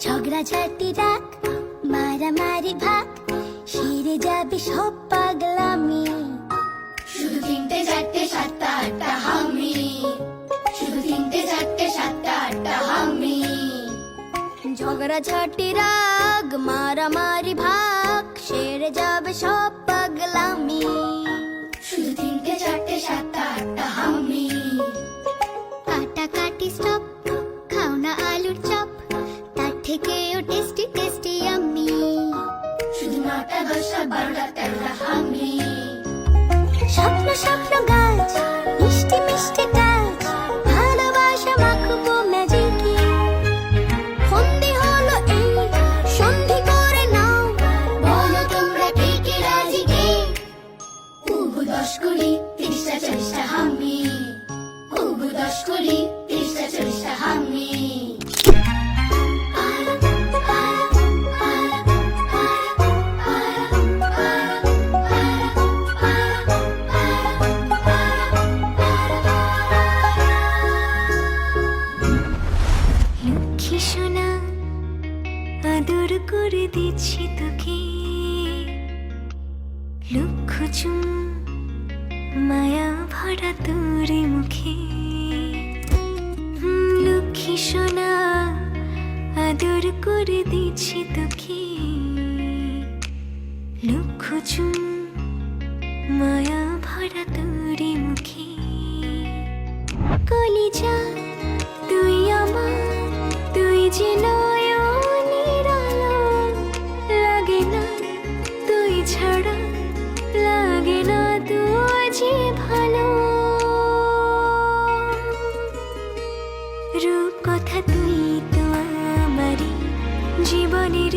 ঝগড়াঝাটি রাগ মারামারি ভাগ সেরে যাবে সব পাগলামি। শুধু তিনটে চারটে সাতটা আটটা হামি, শুধু তিনটে চারটে সাতটা আটটা হামি। ঝগড়াঝাটি রাগ মারামারি ভাগ সেরে যাবে সব পাগলামি। শুধু তিনটে চারটে সাতটা আটটা হামি। কাটাকাটি স্টপ, খাও না আলুর চপ, তার থেকেও টেস্টি টেস্টি আমি। শুধু নটা দশটা বারোটা তেরোটা হামি। স্বপ্ন স্বপ্ন গাছ মিষ্টি মিষ্টি কাজ, ভালোবাসা মাখবো ম্যাজিকে। ফন্দি হলো এই সন্ধি করে নাও, বলো তোমরা কে কে রাজি কে? উবু 10 20 30টা 40টা হামি, উবু 10 20 30টা 40টা হামি। লক্ষ্মী সোনা আদর করে দিচ্ছি তোকে, লক্ষ চুম মায়া ভরা তোর মুখে। লক্ষ্মী সোনা আদর করে দিচ্ছি তোকে, লক্ষ চুম মায়া ভরা তোর মুখে। কলিজা তুই আমার, তুই যে নয়নের আলো, লাগে না তুই ছাড়া, লাগে না তুই যে ভালো। রূপ কথা তুই তো আমারই জীবনের